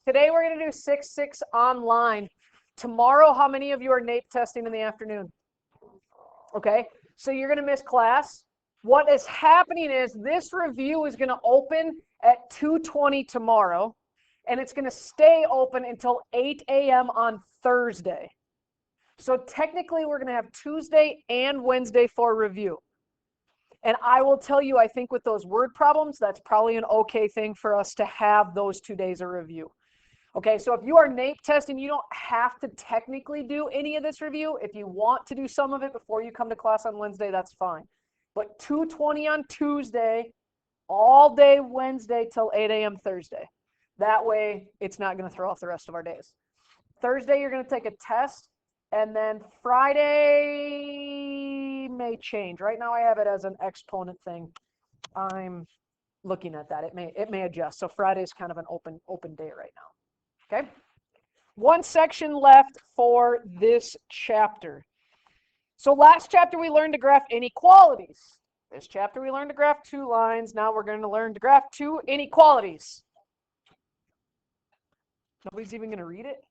Today we're going to do 6-6 online. Tomorrow, how many of you are NAEP testing in the afternoon? Okay, so you're going to miss class. What is happening is this review is going to open at 2:20 tomorrow, and it's going to stay open until 8 a.m. on Thursday. So technically, we're going to have Tuesday and Wednesday for review. And I will tell you, I think with those word problems, that's probably an okay thing for us to have those 2 days of review. Okay, so if you are NAEP testing, you don't have to technically do any of this review. If you want to do some of it before you come to class on Wednesday, that's fine. But 2:20 on Tuesday, all day Wednesday till 8 a.m. Thursday. That way, it's not going to throw off the rest of our days. Thursday, you're going to take a test. And then Friday may change. Right now I have it as an exponent thing. I'm looking at that. It may adjust. So Friday is kind of an open day right now. Okay? One section left for this chapter. So last chapter we learned to graph inequalities. This chapter we learned to graph 2 lines. Now we're going to learn to graph 2 inequalities. Nobody's even going to read it?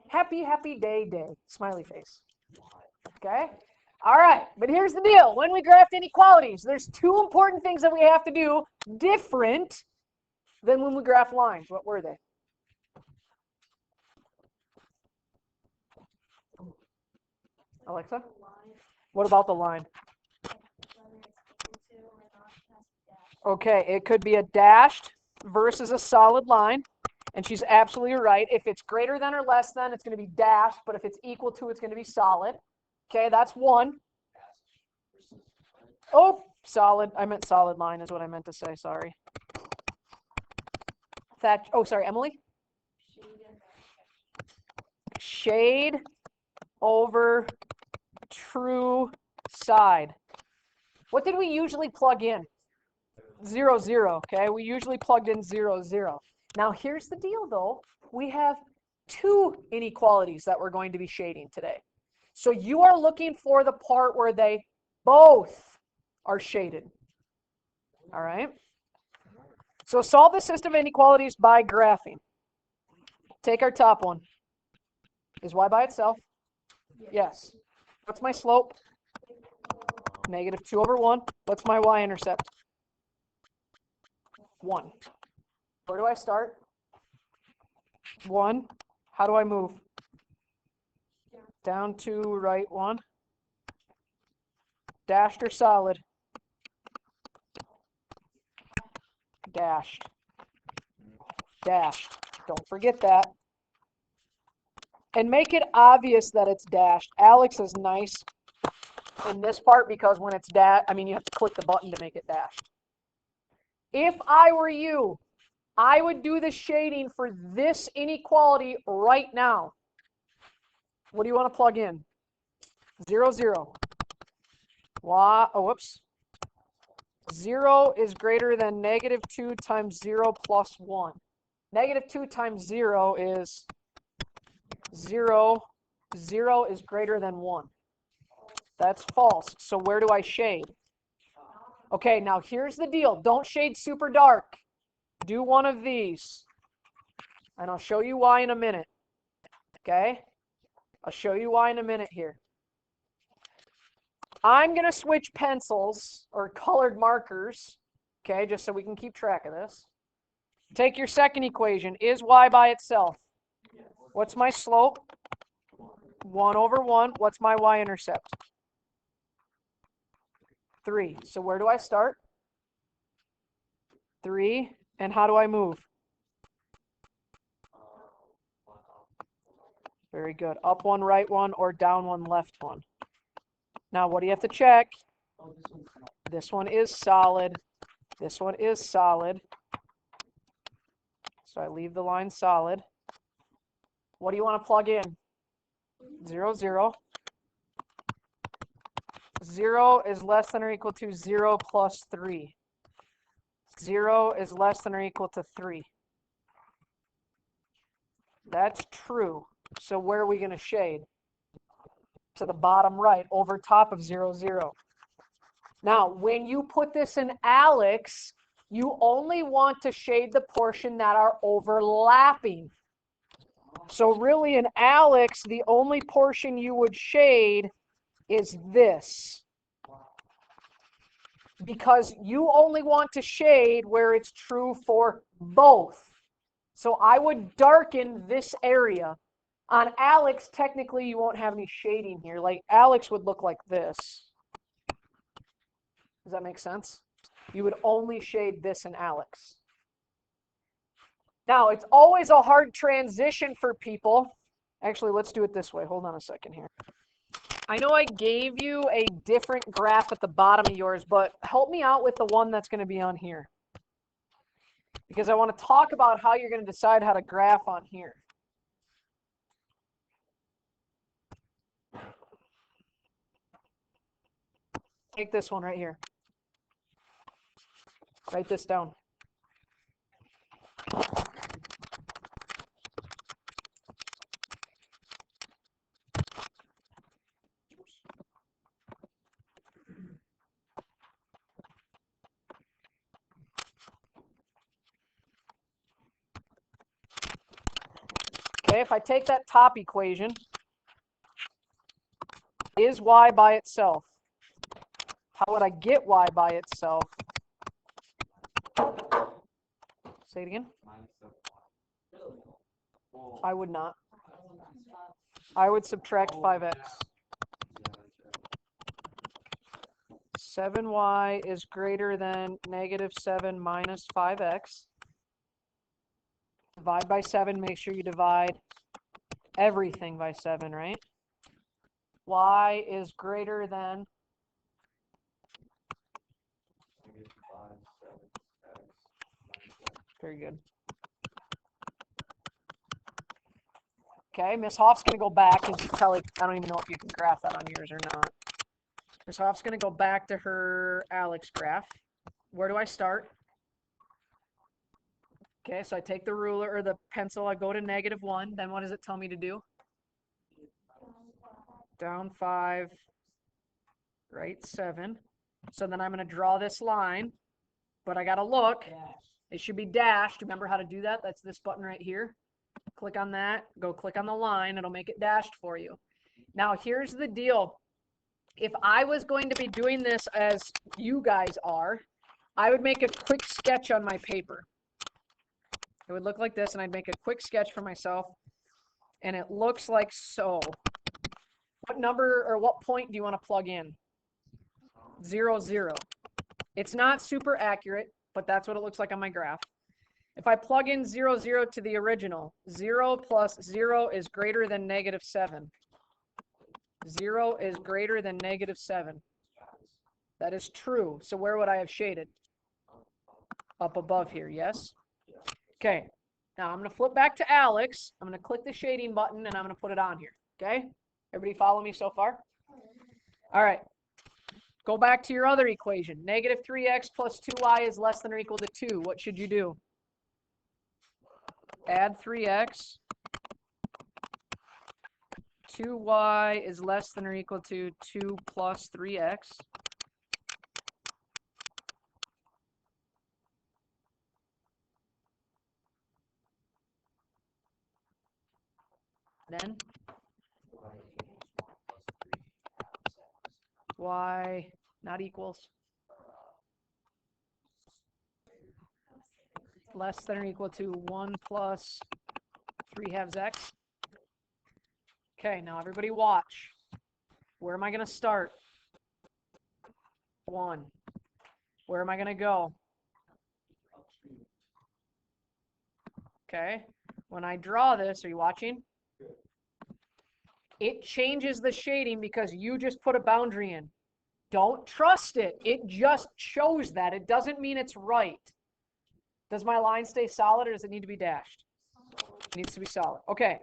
Happy day, smiley face. Okay? All right, but here's the deal. When we graph inequalities, there's 2 important things that we have to do different than when we graph lines. What were they? Alexa? What about the line? Okay, it could be a dashed versus a solid line. And she's absolutely right. If it's greater than or less than, it's going to be dashed. But if it's equal to, it's going to be solid. Okay, that's one. Oh, solid. I meant solid line is what I meant to say. Sorry. Oh, sorry, Emily? Shade over true side. What did we usually plug in? 0, 0. Okay, we usually plugged in 0, 0. Now, here's the deal, though. We have 2 inequalities that we're going to be shading today. So you are looking for the part where they both are shaded. All right? So solve the system of inequalities by graphing. Take our top one. Is y by itself? Yes. What's my slope? -2/1. What's my y-intercept? 1. Where do I start? 1. How do I move? Down to right 1. Dashed or solid? Dashed. Dashed. Don't forget that. And make it obvious that it's dashed. Alex is nice in this part because when it's dashed, you have to click the button to make it dashed. If I were you, I would do the shading for this inequality right now. What do you want to plug in? 0, 0. Whoops. 0 is greater than -2 times 0 plus 1. -2 times 0 is 0. 0 is greater than 1. That's false. So where do I shade? Okay, now here's the deal. Don't shade super dark. Do one of these. And I'll show you why in a minute. Okay? I'll show you why in a minute here. I'm going to switch pencils or colored markers, okay, just so we can keep track of this. Take your second equation. Is y by itself? What's my slope? 1/1. What's my y-intercept? 3. So where do I start? 3. And how do I move? Very good. Up 1, right 1, or down 1, left 1. Now, what do you have to check? This one is solid. This one is solid. So I leave the line solid. What do you want to plug in? 0, 0. 0 is less than or equal to 0 plus 3. 0 is less than or equal to 3. That's true. So where are we going to shade? To the bottom right, over top of 0, 0. Now, when you put this in Alex, You only want to shade the portion that are overlapping. So really in Alex, the only portion you would shade is this. Because you only want to shade where it's true for both. So I would darken this area. On Alex, technically you won't have any shading here. Like Alex would look like this. Does that make sense? You would only shade this in Alex. Now, it's always a hard transition for people. Actually, let's do it this way. Hold on a second here. I know I gave you a different graph at the bottom of yours, but help me out with the one that's going to be on here. Because I want to talk about how you're going to decide how to graph on here. Take this one right here. Write this down. Okay, if I take that top equation, is y by itself? How would I get y by itself? Say it again. I would not. I would subtract 5x. 7y is greater than negative 7 minus 5x. Divide by 7. Make sure you divide everything by 7, right? Y is greater than very good. Okay, Miss Hoff's going to go back and tell, like, I don't even know if you can graph that on yours or not. Miss Hoff's going to go back to her Alex graph. Where do I start? Okay, so I take the ruler or the pencil, I go to -1. Then what does it tell me to do? Down 5, right 7. So then I'm going to draw this line, but I got to look. It should be dashed. Remember how to do that? That's this button right here. Click on that. Go click on the line. It'll make it dashed for you. Now, here's the deal. If I was going to be doing this as you guys are, I would make a quick sketch on my paper. It would look like this, and I'd make a quick sketch for myself, and it looks like so. What number or what point do you want to plug in? 0, 0. It's not super accurate, but that's what it looks like on my graph. If I plug in 0, 0 to the original, 0 plus 0 is greater than -7. 0 is greater than -7. That is true. So where would I have shaded? Up above here, yes? Okay. Now I'm going to flip back to Alex. I'm going to click the shading button, and I'm going to put it on here. Okay? Everybody follow me so far? All right. Go back to your other equation. -3x plus 2y is less than or equal to 2. What should you do? Add 3x. 2y is less than or equal to 2 plus 3x. Then y not equals less than or equal to 1 plus 3/2 x. Okay, now everybody watch. Where am I going to start? 1. Where am I going to go? Okay, when I draw this, are you watching? It changes the shading because you just put a boundary in. Don't trust it. It just shows that. It doesn't mean it's right. Does my line stay solid or does it need to be dashed? It needs to be solid. Okay.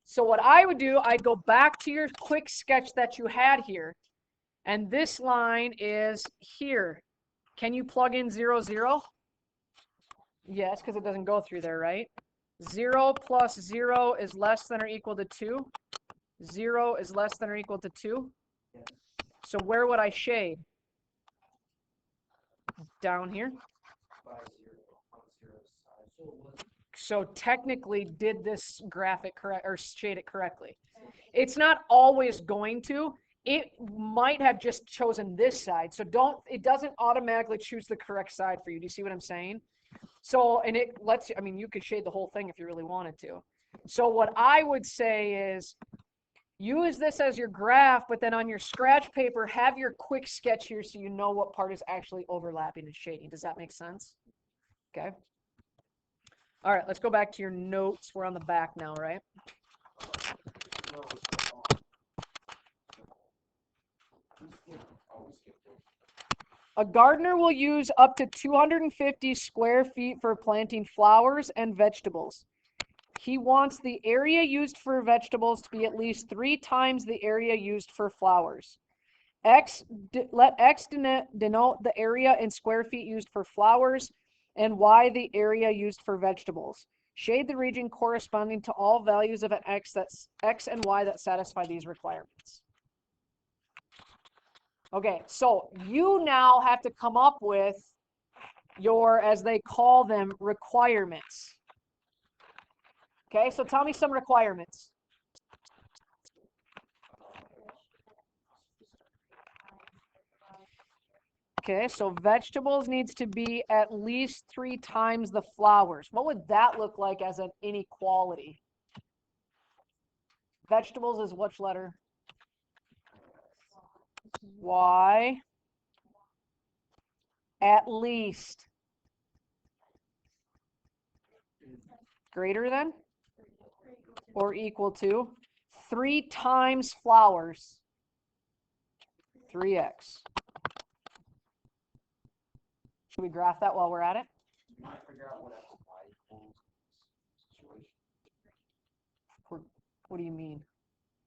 So what I would do, I'd go back to your quick sketch that you had here. And this line is here. Can you plug in 0, 0? Yes, because it doesn't go through there, right? 0 plus 0 is less than or equal to 2. 0 is less than or equal to 2. So where would I shade? Down here. So technically did this graphic correct or shade it correctly. It's not always going to. It might have just chosen this side. So it doesn't automatically choose the correct side for you. Do you see what I'm saying? So, and it lets you, I mean, you could shade the whole thing if you really wanted to. So what I would say is use this as your graph, but then on your scratch paper, have your quick sketch here so you know what part is actually overlapping and shading. Does that make sense? Okay. All right, let's go back to your notes. We're on the back now, right? A gardener will use up to 250 square feet for planting flowers and vegetables. He wants the area used for vegetables to be at least 3 times the area used for flowers. Let X denote the area in square feet used for flowers and Y the area used for vegetables. Shade the region corresponding to all values of an X and Y that satisfy these requirements. Okay, so you now have to come up with your, as they call them, requirements. Okay, so tell me some requirements. Okay, so vegetables needs to be at least 3 times the flowers. What would that look like as an inequality? Vegetables is which letter? Y. At least. Greater than? Or equal to? 3 times flowers. 3x. Should we graph that while we're at it? What do you mean?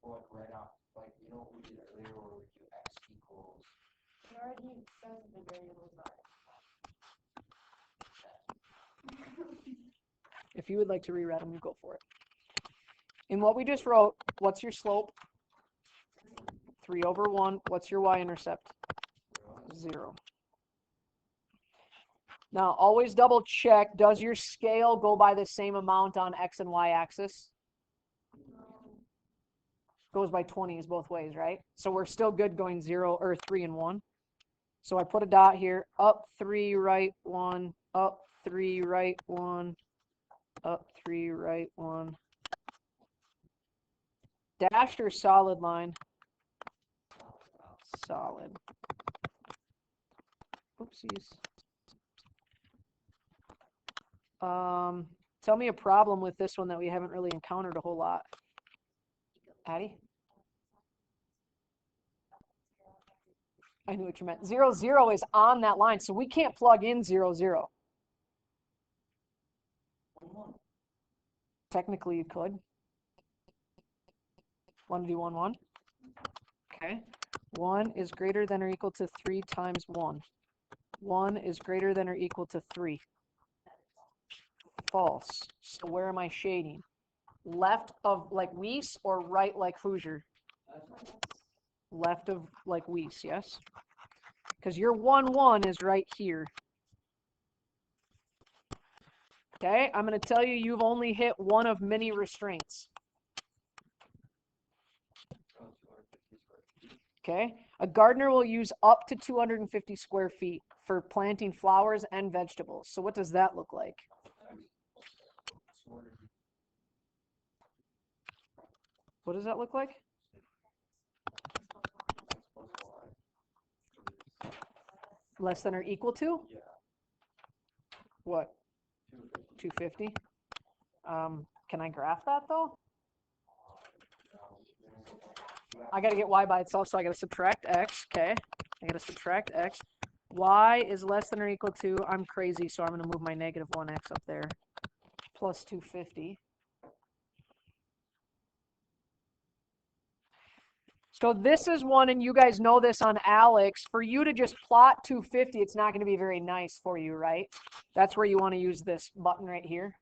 Well, like right off, like you know what we did earlier where we do x equals. It already says the variables are. If you would like to reread them, you go for it. In what we just wrote, what's your slope? 3/1. What's your y-intercept? 0. Now, always double check, does your scale go by the same amount on x and y axis? Goes by 20s both ways, right? So we're still good going 0 or 3 and 1. So I put a dot here, up 3, right 1, up 3, right 1, up 3, right 1. Dashed or solid line? Solid. Oopsies. Tell me a problem with this one that we haven't really encountered a whole lot. Addie? I knew what you meant. 0, 0 is on that line, so we can't plug in 0, 0. Technically, you could. Want to do 1, 1? Okay. 1 is greater than or equal to 3 times 1. 1 is greater than or equal to 3. False. So where am I shading? Left of like Weiss or right like Hoosier? Left of like Weiss, yes? Because your 1, 1 is right here. Okay, I'm going to tell you you've only hit one of many restraints. Okay, a gardener will use up to 250 square feet for planting flowers and vegetables. So what does that look like? What does that look like? Less than or equal to? Yeah. What? 250. Can I graph that though? I got to get y by itself, so I got to subtract x. Okay, I got to subtract x. Y is less than or equal to, I'm crazy, so I'm going to move my negative 1x up there, plus 250. So this is one, and you guys know this on Alex, for you to just plot 250, it's not going to be very nice for you, right? That's where you want to use this button right here.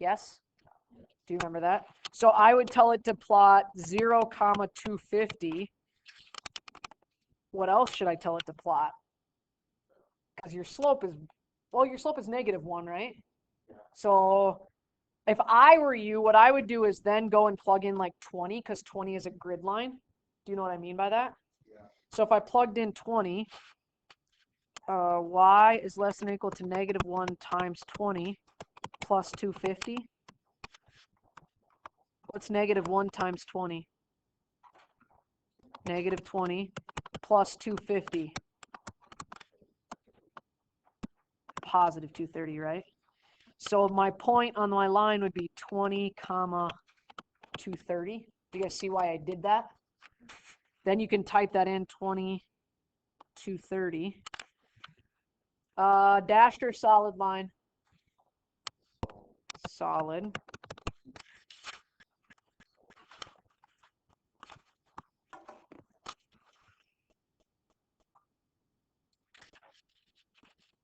Yes? Do you remember that? So I would tell it to plot 0, 250. What else should I tell it to plot? Because your slope is, well, your slope is -1, right? So If I were you, what I would do is then go and plug in like 20, because 20 is a grid line. Do you know what I mean by that? Yeah. So if I plugged in 20, y is less than or equal to negative 1 times 20 plus 250. What's negative 1 times 20? Negative 20 plus 250. Positive 230, right? So my point on my line would be 20 comma 230. Do you guys see why I did that? Then you can type that in 20 230. Dashed or solid line? Solid.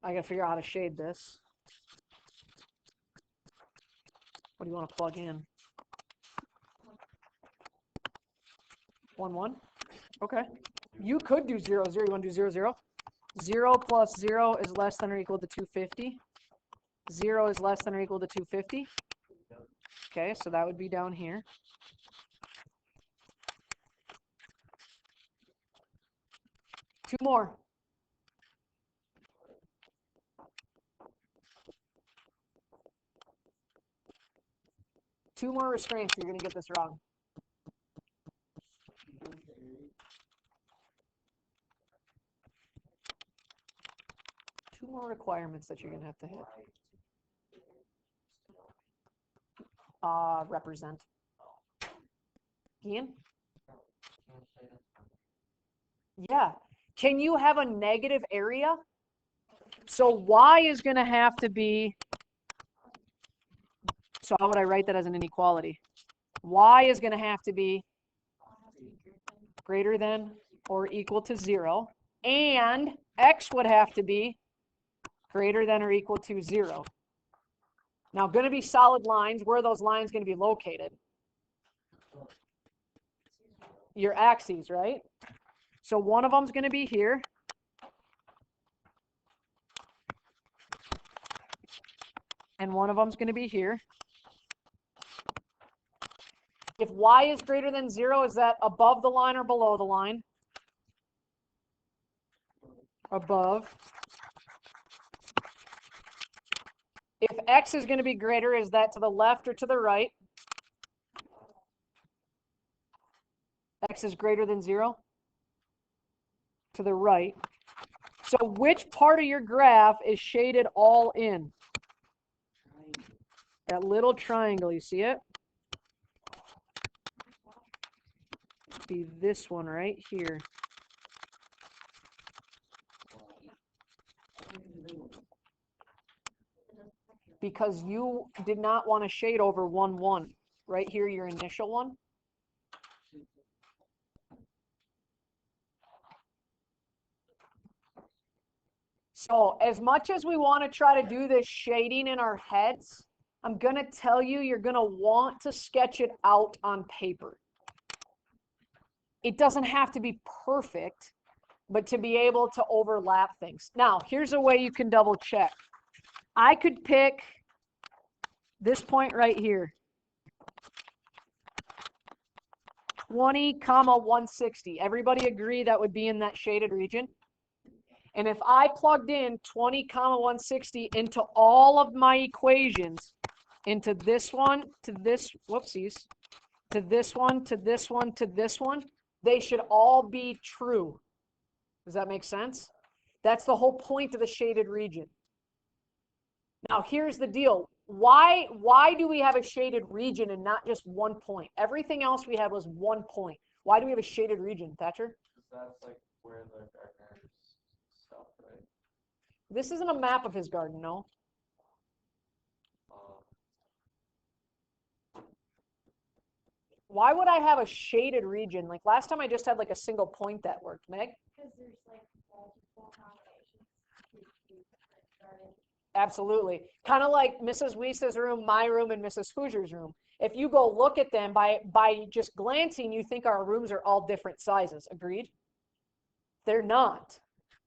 I gotta figure out how to shade this. What do you want to plug in? 1, 1? Okay. You could do 0, 0. You want to do 0, 0? 0 plus 0 is less than or equal to 250. 0 is less than or equal to 250. Okay, so that would be down here. Two more. Two more restraints. You're going to get this wrong. Two more requirements that you're going to have to hit. Represent. Ian? Yeah. Can you have a negative area? So y is going to have to be, so how would I write that as an inequality? Y is going to have to be greater than or equal to 0, and x would have to be greater than or equal to 0. Now, going to be solid lines. Where are those lines going to be located? Your axes, right? So one of them is going to be here. And one of them is going to be here. If y is greater than 0, is that above the line or below the line? Above. If x is going to be greater, is that to the left or to the right? X is greater than 0? To the right. So which part of your graph is shaded all in? That little triangle, you see it? Be this one right here. Because you did not want to shade over 1, 1. Right here, your initial one. So as much as we want to try to do this shading in our heads, I'm going to tell you, you're going to want to sketch it out on paper. It doesn't have to be perfect, but to be able to overlap things. Now, here's a way you can double check. I could pick this point right here. 20, 160. Everybody agree that would be in that shaded region? And if I plugged in 20, 160 into all of my equations, into this one, to this, whoopsies, to this one, to this one, to this one, they should all be true. Does that make sense? That's the whole point of the shaded region. Now, here's the deal. Why do we have a shaded region and not just one point? Everything else we had was one point. Why do we have a shaded region, Thatcher? That's like where the gardener's stuff, right? This isn't a map of his garden, no. Why would I have a shaded region? Like last time I just had like a single point that worked, Meg? Because there's like multiple combinations. Absolutely. Kind of like Mrs. Weiss's room, my room, and Mrs. Hoosier's room. If you go look at them by just glancing, you think our rooms are all different sizes. Agreed? They're not.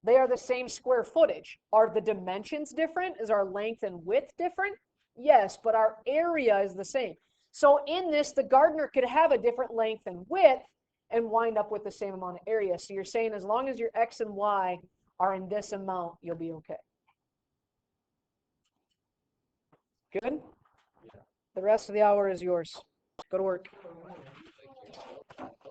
They are the same square footage. Are the dimensions different? Is our length and width different? Yes, but our area is the same. So in this, the gardener could have a different length and width and wind up with the same amount of area. So you're saying as long as your X and Y are in this amount, you'll be okay. Good? Yeah. The rest of the hour is yours. Go to work.